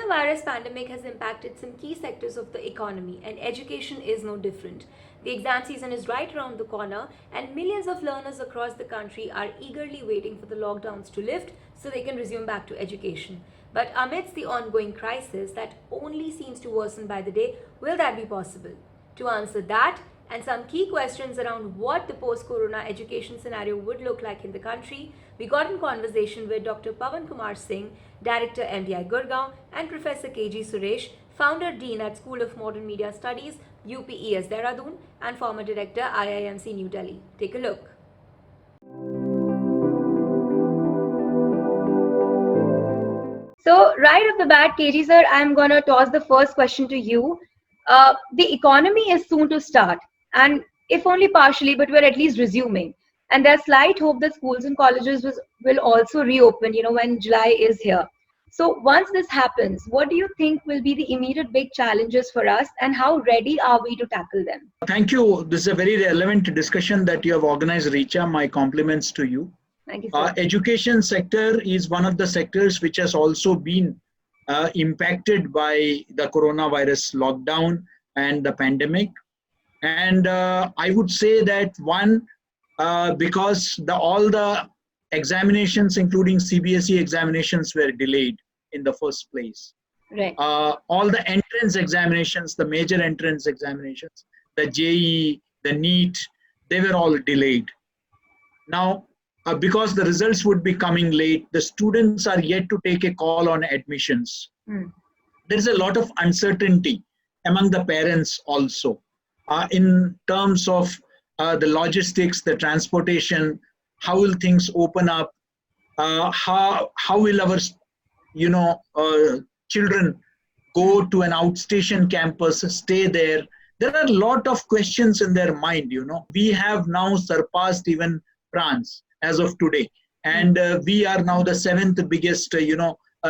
coronavirus pandemic has impacted some key sectors of the economy, and education is no different. The exam season is right around the corner, and millions of learners across the country are eagerly waiting for the lockdowns to lift so they can resume back to education. But amidst the ongoing crisis that only seems to worsen by the day, will that be possible? To answer that and some key questions around what the post-corona education scenario would look like in the country, we got in conversation with Dr. Pawan Kumar Singh, Director MDI Gurgaon, and Professor KG Suresh, Founder Dean at School of Modern Media Studies, UPES Dehradun, and former Director IIMC New Delhi. Take a look. So, right off the bat, KG sir, I'm going to toss the first question to you. The economy is soon to start, and if only partially, but we're at least resuming. And there's slight hope that schools and colleges will also reopen, when July is here. So, once this happens, what do you think will be the immediate big challenges for us, and how ready are we to tackle them? Thank you. This is a very relevant discussion that you have organized, Richa. My compliments to you. Thank you, sir. Education sector is one of the sectors which has also been impacted by the coronavirus lockdown and the pandemic. And I would say that one, because all the examinations, including CBSE examinations, were delayed in the first place. Right. All the entrance examinations, the major entrance examinations, the JEE, the NEET, they were all delayed. Now, because the results would be coming late, the students are yet to take a call on admissions. There is a lot of uncertainty among the parents also in terms of the logistics, the transportation, how will things open up, how will our children go to an outstation campus, stay there. There are a lot of questions in their mind. We have now surpassed even France as of today, and we are now the 7th biggest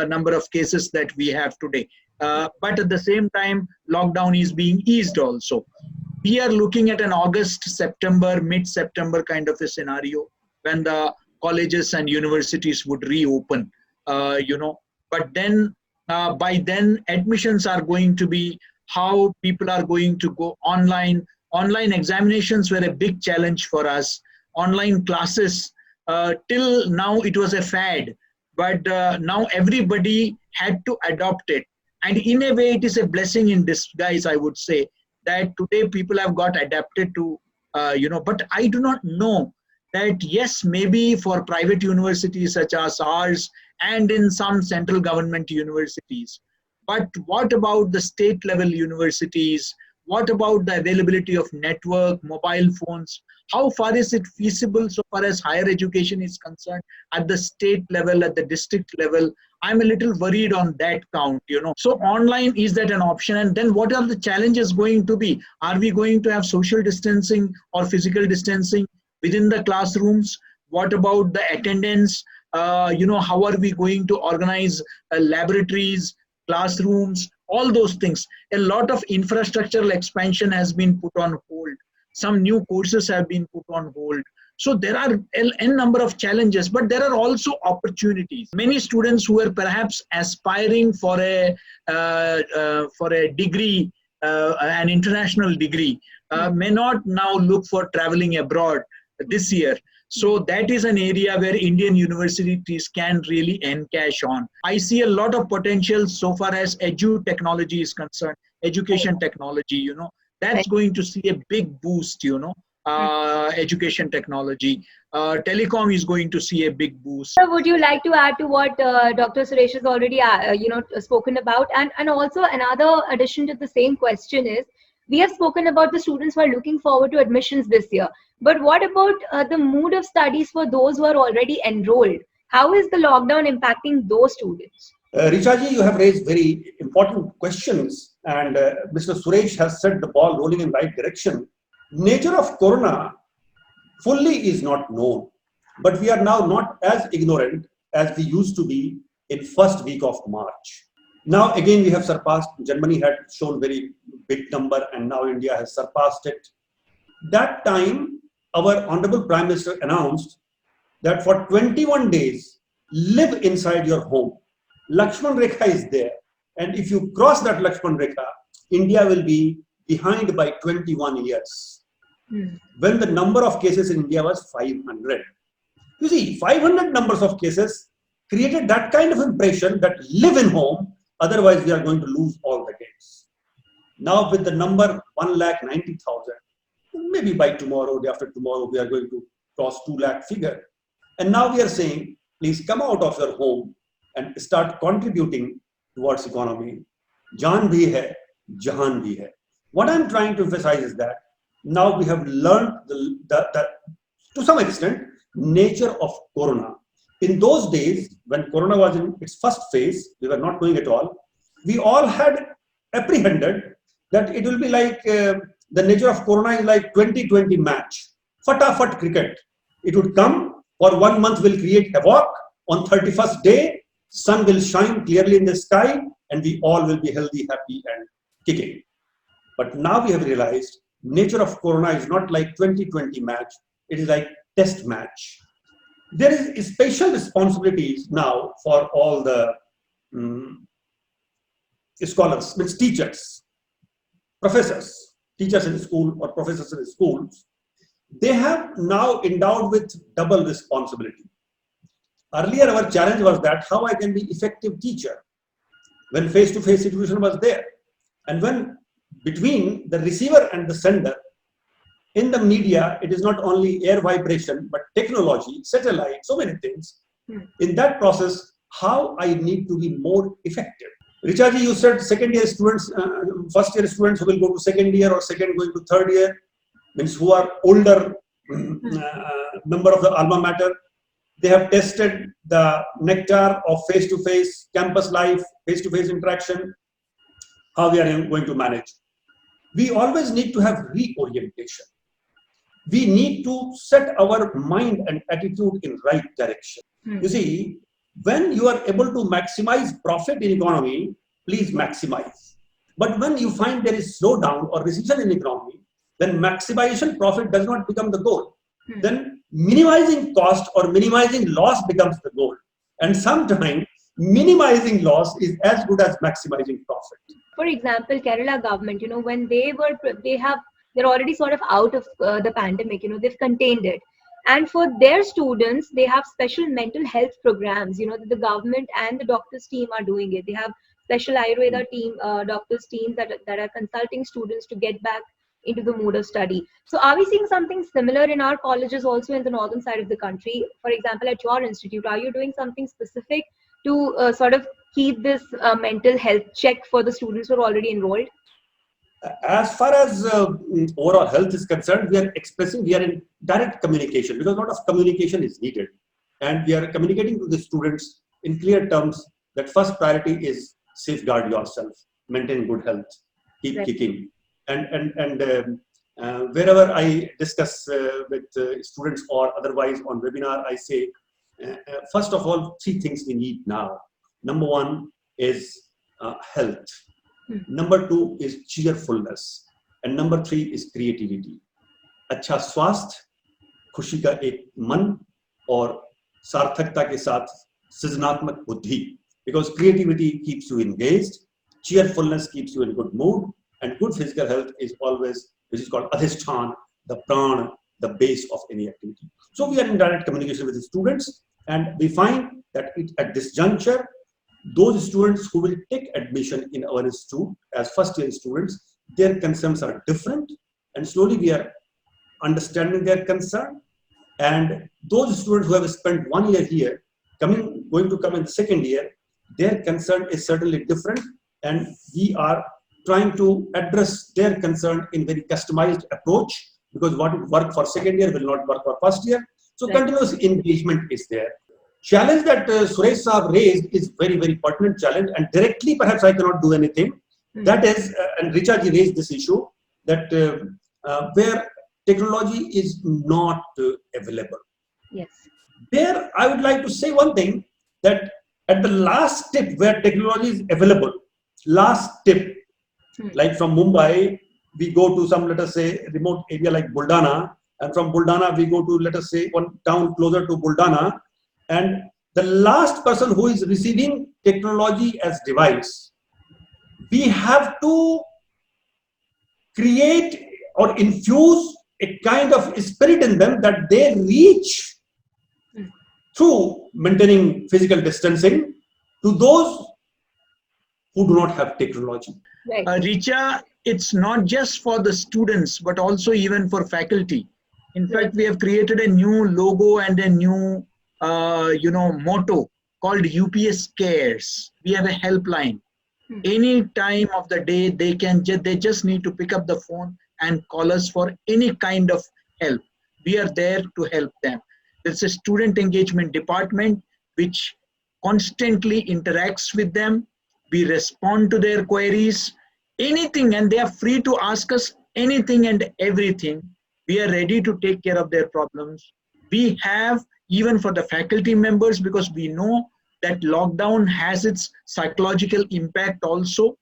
number of cases that we have today, but at the same time lockdown is being eased also. We are looking at an August, September, mid-September kind of a scenario when the colleges and universities would reopen, but then by then admissions are going to be how people are going to go online. Online examinations were a big challenge for us. Online classes, till now it was a fad, but now everybody had to adopt it, and in a way it is a blessing in disguise, I would say, that today people have got adapted to but I do not know that, yes, maybe for private universities such as ours and in some central government universities, but what about the state level universities? What about the availability of network, mobile phones? How far is it feasible so far as higher education is concerned at the state level, at the district level? I'm a little worried on that count, So online, is that an option? And then what are the challenges going to be? Are we going to have social distancing or physical distancing within the classrooms? What about the attendance? How are we going to organize laboratories, classrooms, all those things? A lot of infrastructural expansion has been put on hold. Some new courses have been put on hold. So there are n number of challenges, but there are also opportunities. Many students who are perhaps aspiring for a degree, an international degree, may not now look for traveling abroad this year. So that is an area where Indian universities can really encash on. I see a lot of potential so far as technology is concerned, education technology, that's going to see a big boost, education technology. Telecom is going to see a big boost. Sir, would you like to add to what Dr. Suresh has already spoken about? And also another addition to the same question is, we have spoken about the students who are looking forward to admissions this year. But what about the mood of studies for those who are already enrolled? How is the lockdown impacting those students? Richaji, you have raised very important questions, and Mr. Suresh has set the ball rolling in the right direction. Nature of corona fully is not known, but we are now not as ignorant as we used to be in first week of March. Now again we have surpassed. Germany had shown very big number, and now India has surpassed it. That time our Honorable Prime Minister announced that for 21 days live inside your home. Lakshman Rekha is there, And if you cross that Lakshman Rekha, India will be behind by 21 years. When the number of cases in India was 500. You see, 500 numbers of cases created that kind of impression that live in home, otherwise we are going to lose all the games. Now with the number 1,90,000, maybe by tomorrow, day after tomorrow, we are going to cross 2 lakh figure. And now we are saying, please come out of your home and start contributing towards economy. Jaan bhi hai, jahan bhi hai. What I'm trying to emphasize is that now we have learned to some extent, nature of Corona. In those days, when Corona was in its first phase, we were not knowing at all. We all had apprehended that it will be like the nature of Corona is like 2020 match. Fatafat cricket. It would come for 1 month, will create havoc. On 31st day, sun will shine clearly in the sky and we all will be healthy, happy and kicking. But now we have realized nature of Corona is not like 2020 match. It is like test match. There is special responsibilities now for all the scholars, means teachers, professors, teachers in school or professors in schools. They have now endowed with double responsibility. Earlier, our challenge was that how I can be effective teacher when face-to-face situation was there. And when between the receiver and the sender, in the media, it is not only air vibration, but technology, satellite, so many things. In that process, how I need to be more effective. Richaji, you said second year students, first year students who will go to second year or second going to third year, means who are older member of the alma mater. They have tested the nectar of face-to-face campus life, face-to-face interaction, how we are going to manage. We always need to have reorientation. We need to set our mind and attitude in right direction. You see, when you are able to maximize profit in economy, please maximize. But when you find there is slowdown or recession in economy, then maximization profit does not become the goal. Then minimizing cost or minimizing loss becomes the goal. And sometimes minimizing loss is as good as maximizing profit. For example, Kerala government, when they're already sort of out of the pandemic, they've contained it. And for their students, they have special mental health programs, that the government and the doctors team are doing it. They have special Ayurveda team, doctors teams that are consulting students to get back into the mood of study. So are we seeing something similar in our colleges also in the northern side of the country? For example, at your institute, are you doing something specific to sort of keep this mental health check for the students who are already enrolled? As far as overall health is concerned, we are in direct communication because a lot of communication is needed. And we are communicating to the students in clear terms that first priority is safeguard yourself, maintain good health, keep kicking. And wherever I discuss with students or otherwise on webinar, I say, first of all, 3 things we need now. Number 1 is health. Number 2 is cheerfulness. And number 3 is creativity. अच्छा स्वास्थ्य, खुशी का एक मन और सार्थकता के साथ सृजनात्मक बुद्धि. Because creativity keeps you engaged, cheerfulness keeps you in good mood, and good physical health is always, which is called adhishthan, the prana, the base of any activity. So we are in direct communication with the students, and we find that at this juncture, those students who will take admission in our institute as first year students, their concerns are different, and slowly we are understanding their concern. And those students who have spent 1 year here, going to come in the second year, their concern is certainly different, and we are trying to address their concern in very customized approach, because what would work for second year will not work for first year. So continuous engagement is there. Challenge that Suresh Saab raised is very, very pertinent challenge, and directly perhaps I cannot do anything. That is, and Richaji raised this issue, that where technology is not available. Yes. There, I would like to say one thing, that at the last tip where technology is available, last tip, like from Mumbai, we go to some, let us say, remote area like Buldana, and from Buldana we go to, let us say, one town closer to Buldana, and the last person who is receiving technology as device we have to create or infuse a kind of spirit in them that they reach through maintaining physical distancing to those who do not have technology. Right. Richa, it's not just for the students, but also even for faculty. In fact, we have created a new logo and a new, motto called UPS Cares. We have a helpline. Any time of the day, they just need to pick up the phone and call us for any kind of help. We are there to help them. There's a student engagement department which constantly interacts with them. We respond to their queries, anything, and they are free to ask us anything and everything. We are ready to take care of their problems. We have, even for the faculty members, because we know that lockdown has its psychological impact also,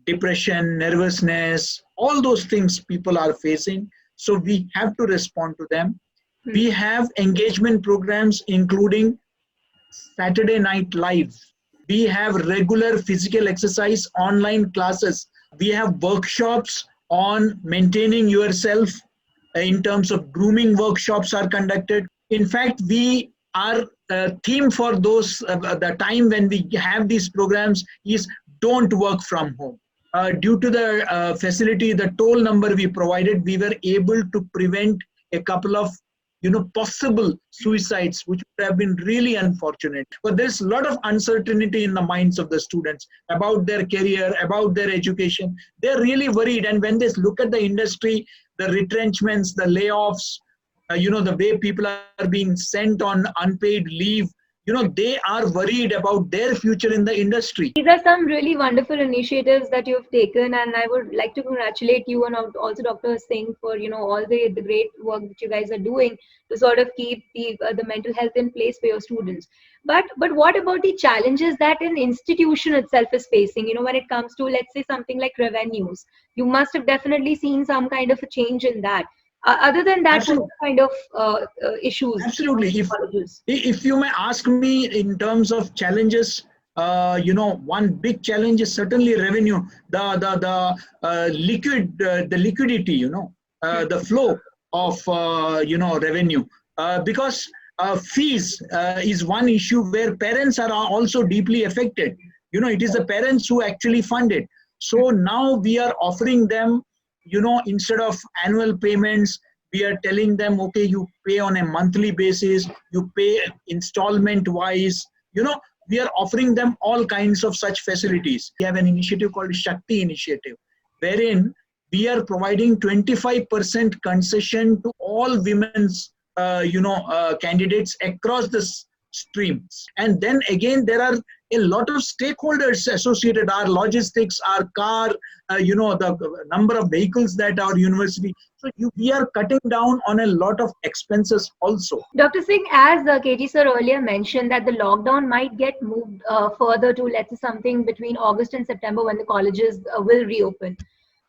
depression, nervousness, all those things people are facing. So we have to respond to them. We have engagement programs including Saturday Night Live. We have regular physical exercise online classes. We have workshops on maintaining yourself in terms of grooming workshops are conducted. In fact, we are theme for those, the time when we have these programs is don't work from home. Due to the facility, the toll number we provided, we were able to prevent a couple of possible suicides, which would have been really unfortunate. But there's a lot of uncertainty in the minds of the students about their career, about their education. They're really worried. And when they look at the industry, the retrenchments, the layoffs, the way people are being sent on unpaid leave, they are worried about their future in the industry. These are some really wonderful initiatives that you've taken, and I would like to congratulate you and also Dr. Singh for all the great work that you guys are doing to sort of keep the mental health in place for your students. But what about the challenges that an institution itself is facing? When it comes to, let's say, something like revenues, you must have definitely seen some kind of a change in that. Other than that, what kind of issues? Absolutely. If you may ask me in terms of challenges, one big challenge is certainly revenue, the liquidity, the flow of revenue, because fees is one issue where parents are also deeply affected. It is the parents who actually fund it. So now we are offering them, instead of annual payments, we are telling them, okay, you pay on a monthly basis, you pay installment wise, we are offering them all kinds of such facilities. We have an initiative called Shakti Initiative, wherein we are providing 25% concession to all women's, candidates across the streams. And then again, there are a lot of stakeholders associated, our logistics, our car, the number of vehicles that our university. So we are cutting down on a lot of expenses also. Dr. Singh, as KG sir earlier mentioned that the lockdown might get moved further to, let's say, something between August and September when the colleges will reopen.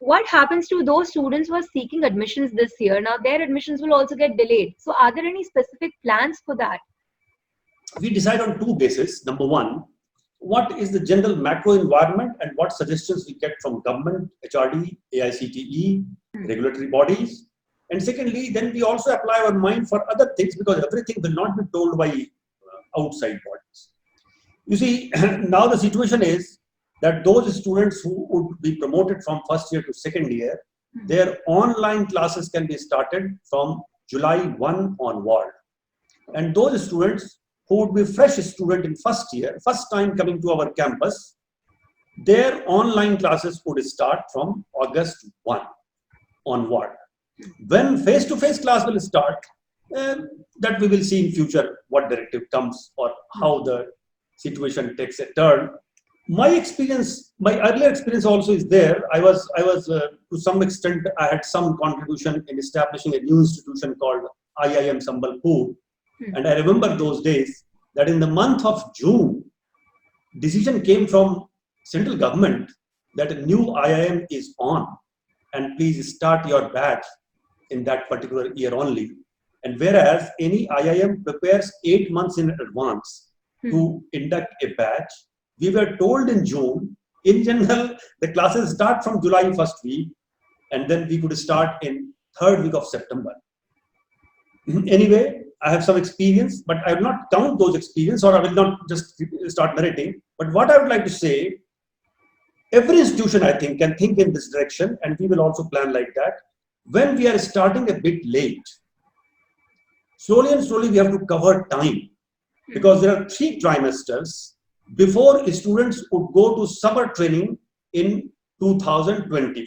What happens to those students who are seeking admissions this year? Now their admissions will also get delayed. So are there any specific plans for that? We decide on two bases. Number one, what is the general macro environment and what suggestions we get from government, HRD, AICTE, regulatory bodies. And secondly, then we also apply our mind for other things because everything will not be told by outside bodies. You see, now the situation is that those students who would be promoted from first year to second year, their online classes can be started from July 1 onward. And those students who would be fresh student in first year, first time coming to our campus, their online classes would start from August 1 onward. When face-to-face class will start, that we will see in future what directive comes or how the situation takes a turn. My experience, my earlier experience also is there. I was to some extent, I had some contribution in establishing a new institution called IIM Sambalpur. And I remember those days that in the month of June, decision came from central government that a new IIM is on and please start your batch in that particular year only. And whereas any IIM prepares 8 months in advance to induct a batch, we were told in June, in general, the classes start from July first week, and then we could start in third week of September. Anyway, I have some experience, but I will not count those experience, or I will not just start narrating. But what I would like to say, every institution, I think, can think in this direction, and we will also plan like that. When we are starting a bit late, slowly and slowly we have to cover time, because there are 3 trimesters before students would go to summer training in 2021.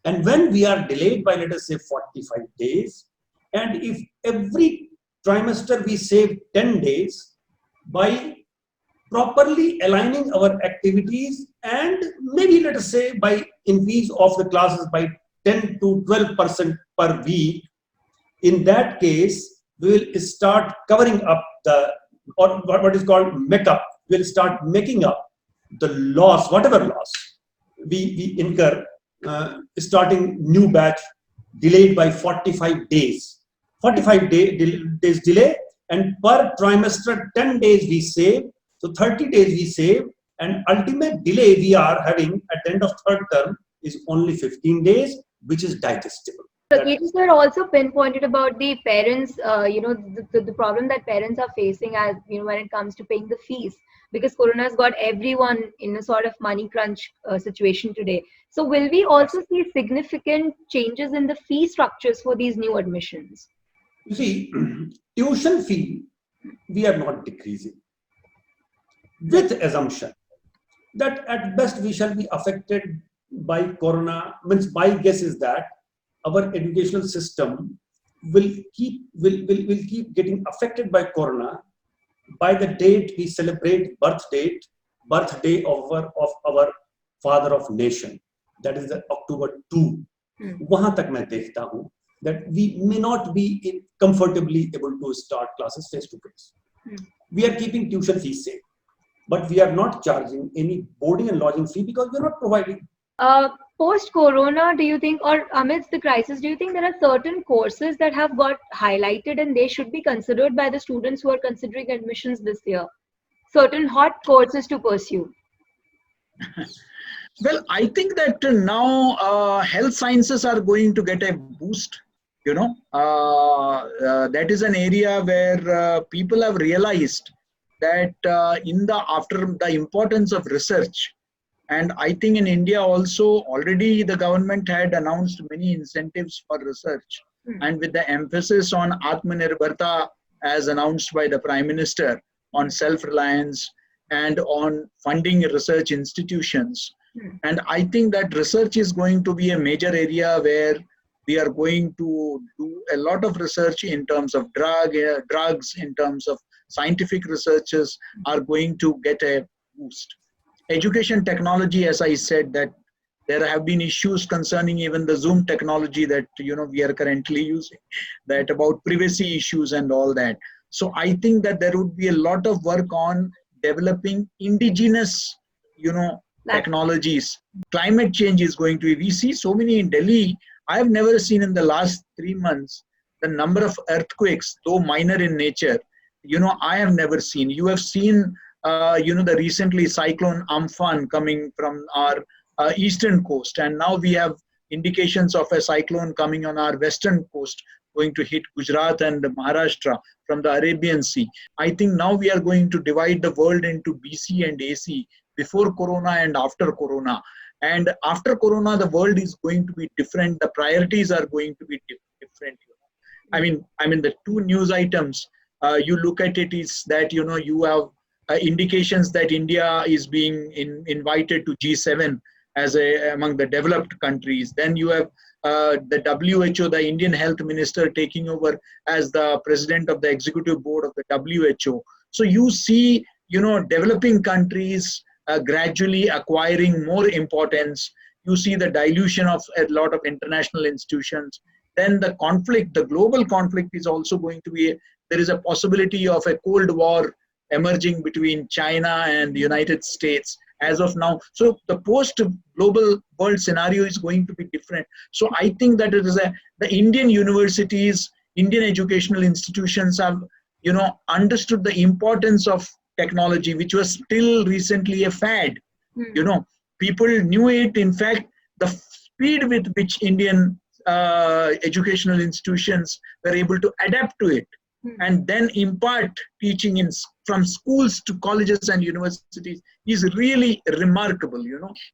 And when we are delayed by, let us say, 45 days, and if every trimester we save 10 days by properly aligning our activities, and maybe let us say by increase of the classes by 10 to 12% per week, in that case, we will start covering up the, or what is called make up. We'll start making up the loss, whatever loss we incur, starting new batch delayed by 45 days. 45 days delay, and per trimester 10 days we save, so 30 days we save, and ultimate delay we are having at the end of third term is only 15 days, which is digestible. So Katie sir also pinpointed about the parents, the problem that parents are facing as, when it comes to paying the fees, because Corona has got everyone in a sort of money crunch situation today. So will we also see significant changes in the fee structures for these new admissions? You see, tuition fee, we are not decreasing, with assumption that at best we shall be affected by Corona. Means my guess is that our educational system will keep getting affected by Corona by the date we celebrate birthday of our father of nation, that is the October 2. वहां तक मैं देखता हूं that we may not be comfortably able to start classes face to face. We are keeping tuition fees safe, but we are not charging any boarding and lodging fee because we are not providing. Post-Corona, do you think, or amidst the crisis, do you think there are certain courses that have got highlighted and they should be considered by the students who are considering admissions this year? Certain hot courses to pursue? Well, I think that now health sciences are going to get a boost. That is an area where people have realized that after the importance of research. And I think in India also already the government had announced many incentives for research, and with the emphasis on Atmanirbharta as announced by the Prime Minister, on self-reliance and on funding research institutions. And I think that research is going to be a major area where we are going to do a lot of research in terms of drugs, in terms of scientific researches are going to get a boost. Education technology, as I said, that there have been issues concerning even the Zoom technology that we are currently using, that about privacy issues and all that. So I think that there would be a lot of work on developing indigenous, technologies. Climate change is going to be, we see so many in Delhi. I have never seen in the last 3 months the number of earthquakes, though minor in nature, I have never seen. You have seen the recently cyclone Amphan coming from our eastern coast, and now we have indications of a cyclone coming on our western coast going to hit Gujarat and Maharashtra from the Arabian Sea. I think now we are going to divide the world into BC and AC, before Corona and after Corona. And after Corona, the world is going to be different. The priorities are going to be different. I mean, the 2 news items you look at it is that you have indications that India is being invited to G7 as among the developed countries. Then you have the WHO, the Indian Health Minister, taking over as the president of the executive board of the WHO. So you see, developing countries gradually acquiring more importance. You see the dilution of a lot of international institutions. Then the conflict, the global conflict is also going to be, there is a possibility of a Cold War emerging between China and the United States as of now. So the post-global world scenario is going to be different. So I think that it is the Indian universities, Indian educational institutions have, understood the importance of technology, which was still recently a fad. People knew it. In fact, the speed with which Indian educational institutions were able to adapt to it and then impart teaching from schools to colleges and universities is really remarkable.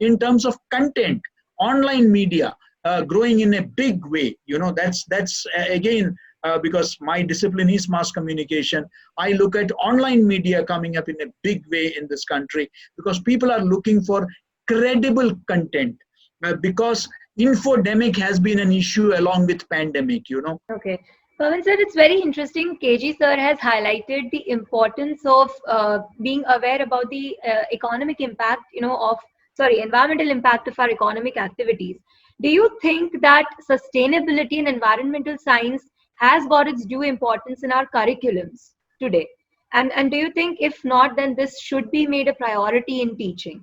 In terms of content, online media growing in a big way. That's again, because my discipline is mass communication, I look at online media coming up in a big way in this country, because people are looking for credible content, because infodemic has been an issue along with pandemic. Okay. Pawan sir, it's very interesting. KG sir has highlighted the importance of being aware about the economic impact, environmental impact of our economic activities. Do you think that sustainability and environmental science has got its due importance in our curriculums today? And do you think if not, then this should be made a priority in teaching?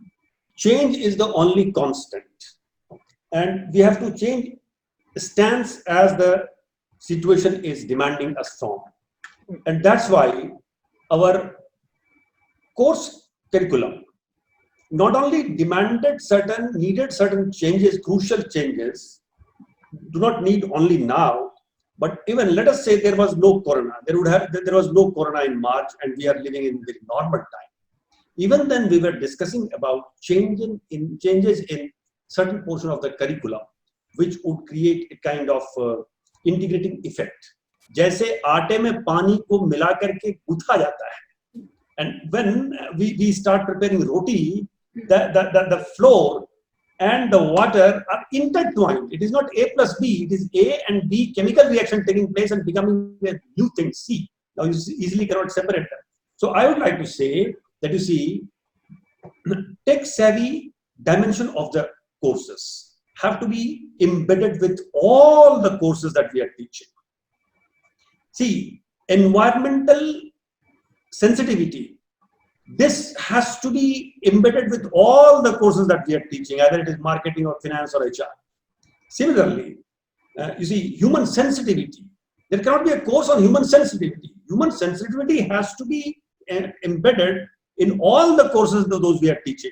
Change is the only constant. And we have to change stance as the situation is demanding us from. And that's why our course curriculum not only needed certain changes, crucial changes, do not need only now, but even let us say there was no corona, there was no corona in March and we are living in very normal time. Even then we were discussing about changes in certain portion of the curriculum, which would create a kind of integrating effect. जैसे आटे में पानी को मिला करके गूंथा जाता है, and when we start preparing roti, the flour and the water are intertwined. It is not A plus B, it is A and B chemical reaction taking place and becoming a new thing, C. Now you easily cannot separate them. So I would like to say that, you see, tech savvy dimension of the courses have to be embedded with all the courses that we are teaching. See, environmental sensitivity, this has to be embedded with all the courses that we are teaching, either it is marketing or finance or HR. Similarly, you see, human sensitivity, there cannot be a course on human sensitivity. Human sensitivity has to be embedded in all the courses of those we are teaching.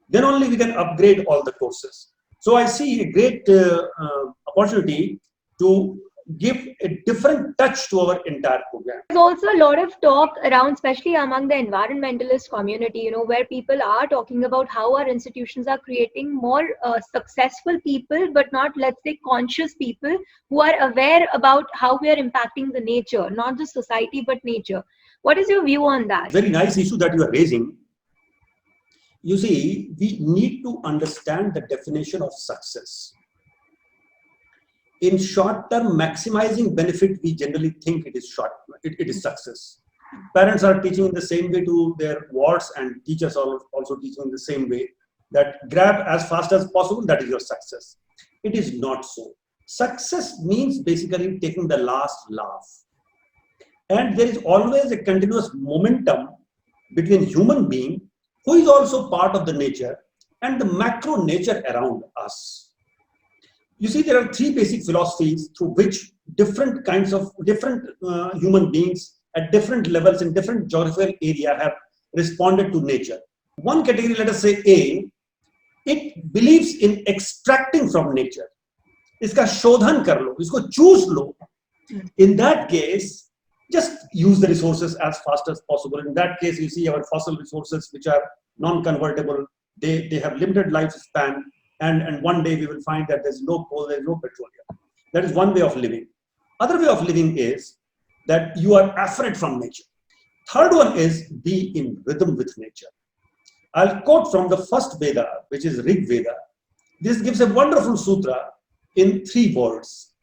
Then only we can upgrade all the courses. So I see a great opportunity to give a different touch to our entire program. There's also a lot of talk around, especially among the environmentalist community, where people are talking about how our institutions are creating more successful people, but not, let's say, conscious people who are aware about how we are impacting the nature, not just society, but nature. What is your view on that? Very nice issue that you are raising. You see, we need to understand the definition of success. In short term, maximizing benefit, we generally think it is success. Parents are teaching in the same way to their wards, and teachers are also teaching in the same way, that grab as fast as possible, that is your success. It is not so. Success means basically taking the last laugh. And there is always a continuous momentum between human being, who is also part of the nature, and the macro nature around us. You see, there are three basic philosophies through which different human beings at different levels in different geographical area have responded to nature. One category, let us say A, it believes in extracting from nature. Iska shodhan kar lo, isko choose lo. In that case, just use the resources as fast as possible. In that case, you see our fossil resources, which are non-convertible, they have limited lifespan. And one day we will find that there's no coal, there's no petroleum. That is one way of living. Other way of living is that you are afraid from nature. Third one is be in rhythm with nature. I'll quote from the first Veda, which is Rig Veda. This gives a wonderful sutra in 3 words.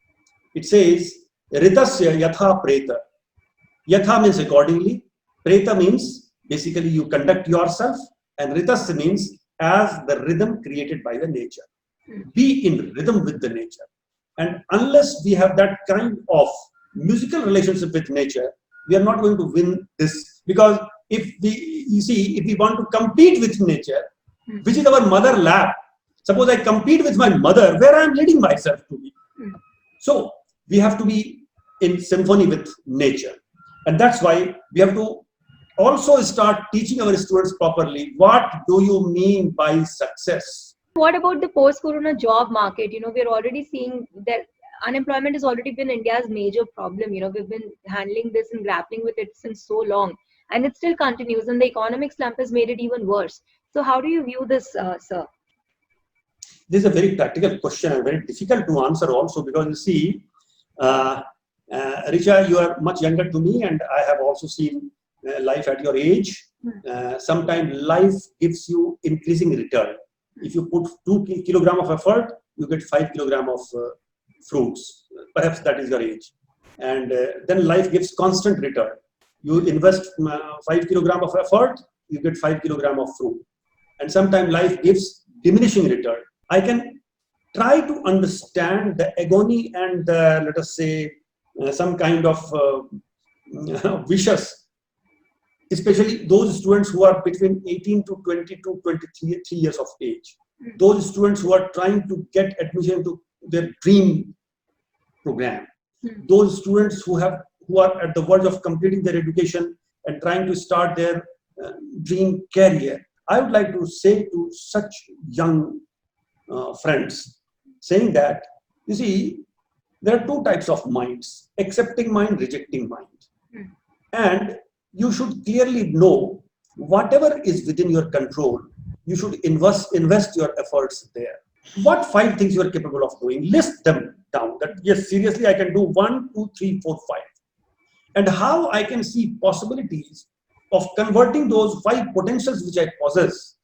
It says, Ritasya yatha preta. Yatha means accordingly. Preta means basically you conduct yourself. And Ritasya means as the rhythm created by the nature. Be in rhythm with the nature. And unless we have that kind of musical relationship with nature, we are not going to win this. Because if we want to compete with nature, which is our mother lab, suppose I compete with my mother, where I am leading myself to be. So we have to be in symphony with nature. And that's why we have to also start teaching our students properly. What do you mean by success? What about the post-corona job market? We're already seeing that unemployment has already been India's major problem. We've been handling this and grappling with it since so long, and it still continues. And the economic slump has made it even worse. So, how do you view this, sir? This is a very practical question and very difficult to answer also, because you see, Richa, you are much younger to me, and I have also seen life at your age. Sometimes life gives you increasing return. If you put 2 kilogram of effort, you get 5 kilogram of fruits. Perhaps that is your age. And then life gives constant return. You invest 5 kilogram of effort, you get 5 kilogram of fruit. And sometimes life gives diminishing return. I can try to understand the agony and let us say some kind of vicious, especially those students who are between 18 to 22, 23 years of age. Those students who are trying to get admission to their dream program. Those students who are at the verge of completing their education and trying to start their dream career. I would like to say to such young friends, saying that, you see, there are two types of minds: accepting mind, rejecting mind. And you should clearly know whatever is within your control, you should invest your efforts there. What 5 things you are capable of doing? List them down. That yes, seriously, I can do 1, 2, 3, 4, 5. And how I can see possibilities of converting those 5 potentials which I possess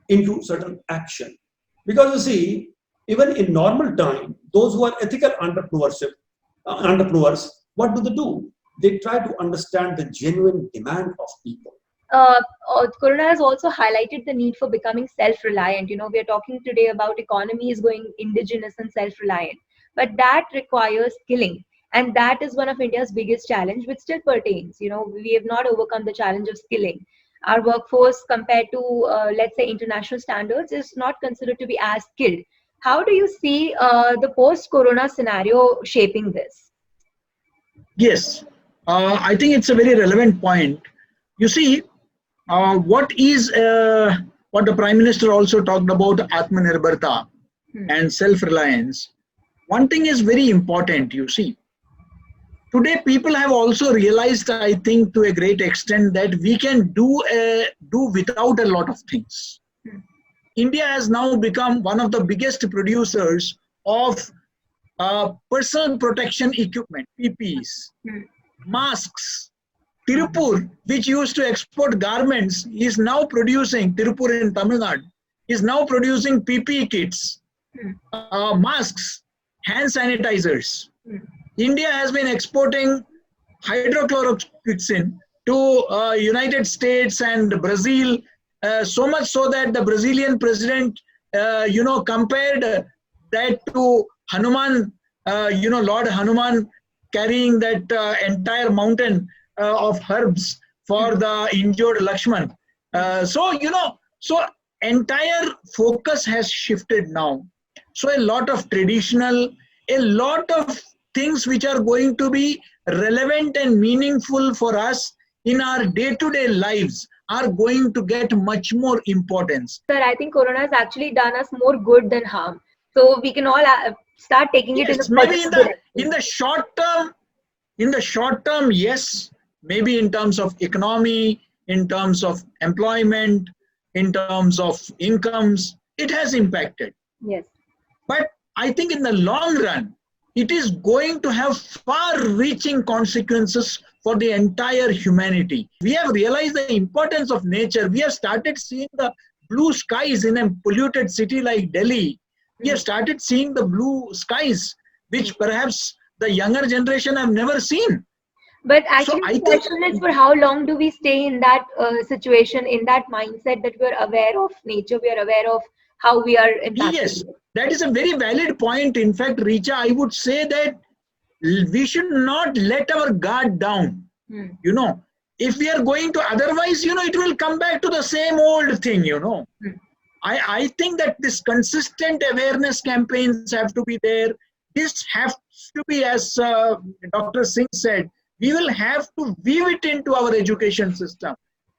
into certain action. Because you see, even in normal time, those who are ethical entrepreneurs, what do? They try to understand the genuine demand of people. Corona has also highlighted the need for becoming self-reliant. We are talking today about economies going indigenous and self-reliant, but that requires skilling. And that is one of India's biggest challenge, which still pertains. We have not overcome the challenge of skilling. Our workforce, compared to, let's say, international standards, is not considered to be as skilled. How do you see the post-corona scenario shaping this? Yes, I think it's a very relevant point. You see, what the Prime Minister also talked about, Atmanirbharta and self-reliance. One thing is very important, you see. Today, people have also realized, I think, to a great extent, that we can do without a lot of things. India has now become one of the biggest producers of personal protection equipment, PPEs, masks. Tirupur, which used to export garments, is now producing, Tirupur in Tamil Nadu, is now producing PPE kits, masks, hand sanitizers. India has been exporting hydrochloroquine to United States and Brazil, so much so that the Brazilian president, compared that to Hanuman, Lord Hanuman carrying that entire mountain of herbs for the injured Lakshman. So entire focus has shifted now. So a lot of a lot of things which are going to be relevant and meaningful for us in our day-to-day lives are going to get much more importance. Sir, I think Corona has actually done us more good than harm. So we can all start taking it in the maybe in the short term, yes. Maybe in terms of economy, in terms of employment, in terms of incomes, it has impacted. Yes. But I think in the long run, it is going to have far-reaching consequences for the entire humanity. We have realized the importance of nature. We have started seeing the blue skies in a polluted city like Delhi. We have started seeing the blue skies, which perhaps the younger generation have never seen. But actually, the question is, for how long do we stay in that situation, in that mindset that we are aware of nature, we are aware of how we are impacted? Yes, that is a very valid point. In fact, Richa, I would say that we should not let our guard down. If we are going to, otherwise, it will come back to the same old thing, I think that this consistent awareness campaigns have to be there. This has to be, as Dr. Singh said, we will have to weave it into our education system.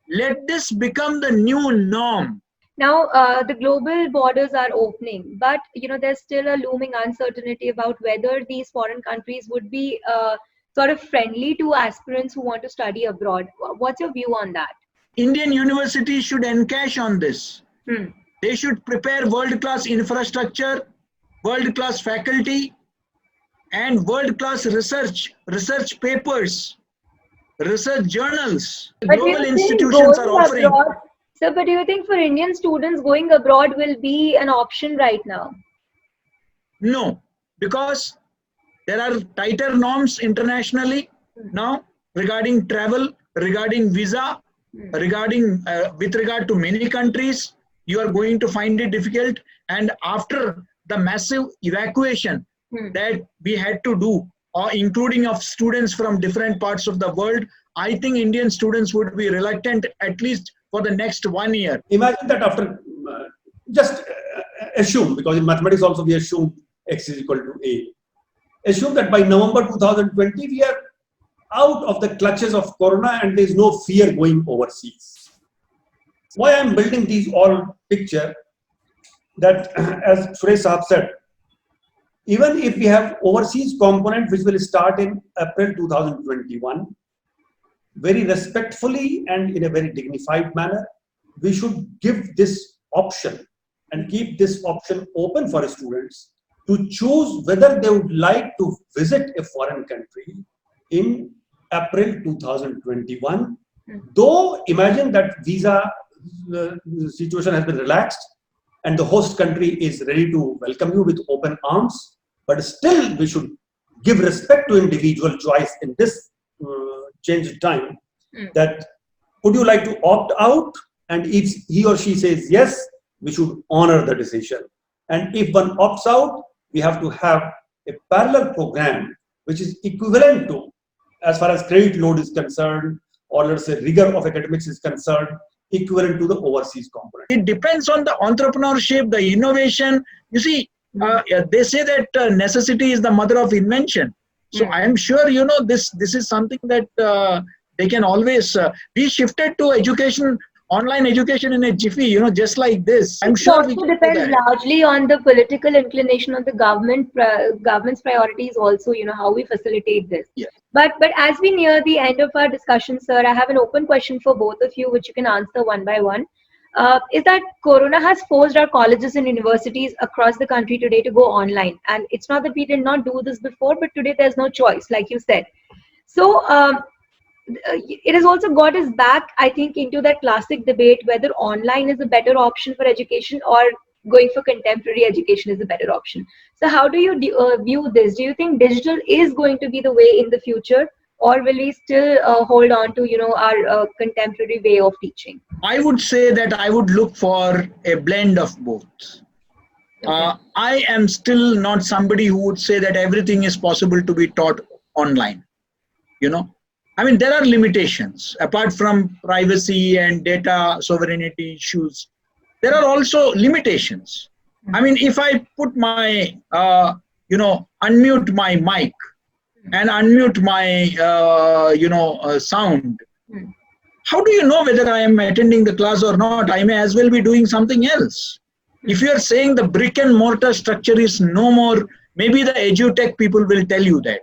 Let this become the new norm. Now, the global borders are opening, but there's still a looming uncertainty about whether these foreign countries would be sort of friendly to aspirants who want to study abroad. What's your view on that? Indian universities should encash on this. Hmm. They should prepare world-class infrastructure, world-class faculty, and world-class research papers, research journals. But do you Global think institutions are going offering. abroad, sir, but do you think for Indian students going abroad will be an option right now? No, because there are tighter norms internationally now regarding travel, regarding visa, regarding with regard to many countries. You are going to find it difficult. And after the massive evacuation that we had to do, or including of students from different parts of the world, I think Indian students would be reluctant at least for the next 1 year. Imagine that after, just assume, because in mathematics also we assume x is equal to a. Assume that by November 2020 we are out of the clutches of Corona and there is no fear going overseas. Why I am building these all picture, that as Suresh Sahab said, even if we have overseas component which will start in April 2021, very respectfully and in a very dignified manner, we should give this option and keep this option open for students to choose whether they would like to visit a foreign country in April 2021. Though imagine that visa situation has been relaxed and the host country is ready to welcome you with open arms, but still we should give respect to individual choice in this changed time. That would you like to opt out, and if he or she says yes, we should honor the decision. And if one opts out, we have to have a parallel program which is equivalent to, as far as credit load is concerned, or let's say rigor of academics is concerned, equivalent to the overseas component. It depends on the entrepreneurship, the innovation. You see, they say that necessity is the mother of invention. So I am sure, this is something that they can always, we shifted to education, online education in a jiffy, just like this. I'm sure it also depends largely on the political inclination of the government's priorities also, how we facilitate this. Yeah. But as we near the end of our discussion, sir, I have an open question for both of you, which you can answer one by one. Is that Corona has forced our colleges and universities across the country today to go online. And it's not that we did not do this before, but today there's no choice, like you said. So it has also got us back, I think, into that classic debate whether online is a better option for education or going for contemporary education is a better option. So how do you view this? Do you think digital is going to be the way in the future, or will we still hold on to our contemporary way of teaching? I would say that I would look for a blend of both. Okay. I am still not somebody who would say that everything is possible to be taught online. I mean, there are limitations apart from privacy and data sovereignty issues. There are also limitations. I mean, if I put my, unmute my mic and unmute my, sound, how do you know whether I am attending the class or not? I may as well be doing something else. If you are saying the brick and mortar structure is no more, maybe the edutech people will tell you that.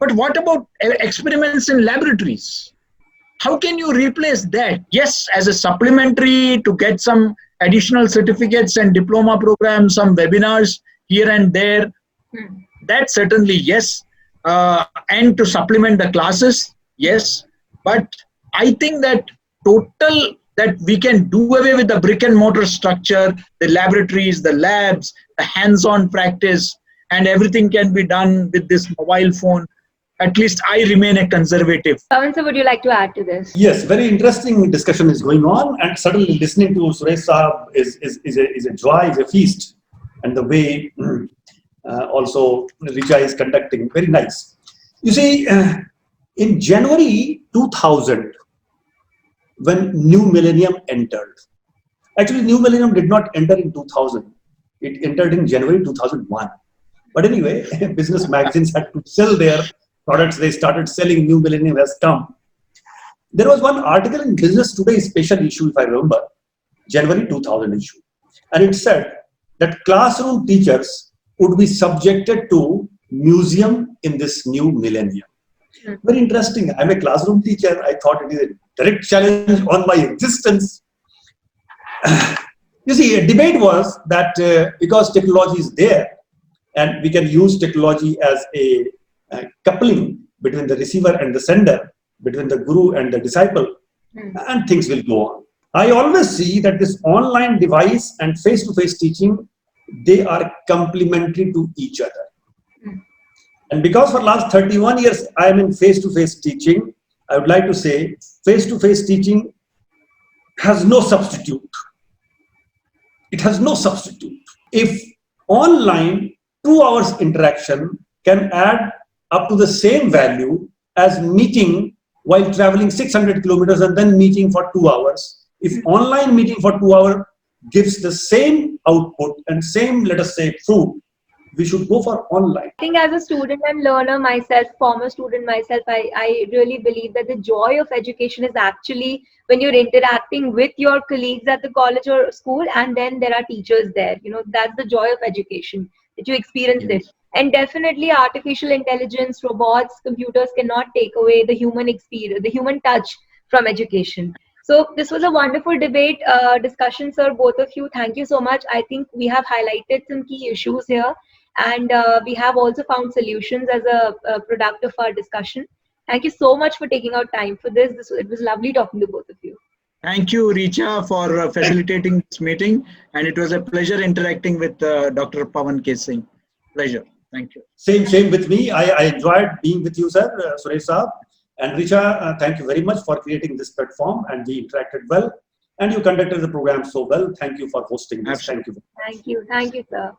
But what about experiments in laboratories? How can you replace that? Yes, as a supplementary to get some additional certificates and diploma programs, some webinars here and there. That certainly, yes. And to supplement the classes, yes. But I think that that we can do away with the brick and mortar structure, the laboratories, the labs, the hands-on practice, and everything can be done with this mobile phone. At least I remain a conservative. Pawan sir, would you like to add to this? Yes, very interesting discussion is going on, and suddenly listening to Suresh Sahab is a joy, is a feast, and the way also Richa is conducting, very nice. You see, in January 2000, when New Millennium entered, actually New Millennium did not enter in 2000, it entered in January 2001. But anyway, business magazines had to sell their products. They started selling. New Millennium has come. There was one article in Business Today special issue, if I remember, January 2000 issue. And it said that classroom teachers would be subjected to museum in this new millennium. Very interesting. I'm a classroom teacher. I thought it is a direct challenge on my existence. You see, a debate was that because technology is there and we can use technology as a coupling between the receiver and the sender, between the guru and the disciple, and things will go on. I always see that this online device and face-to-face teaching, they are complementary to each other. And because for last 31 years, I am in face-to-face teaching, I would like to say face-to-face teaching has no substitute. It has no substitute. If online 2 hours interaction can add up to the same value as meeting while traveling 600 kilometers and then meeting for 2 hours, if online meeting for 2 hours gives the same output and same, let us say, fruit, we should go for online. I think as a student and learner myself, former student myself, I really believe that the joy of education is actually when you're interacting with your colleagues at the college or school, and then there are teachers there. You know, that's the joy of education, that you experience it. And definitely artificial intelligence, robots, computers cannot take away the human experience, the human touch from education. So this was a wonderful debate, discussion, sir, both of you. Thank you so much. I think we have highlighted some key issues here, and we have also found solutions as a product of our discussion. Thank you so much for taking out time for this. It was lovely talking to both of you. Thank you, Richa, for facilitating this meeting. And it was a pleasure interacting with Dr. Pawan K. Singh. Pleasure. Thank you. Same with me. I enjoyed being with you, sir, Suresh Saab. And Richa, thank you very much for creating this platform, and we interacted well. And you conducted the program so well. Thank you for hosting this. Absolutely. Thank you. Thank you, sir.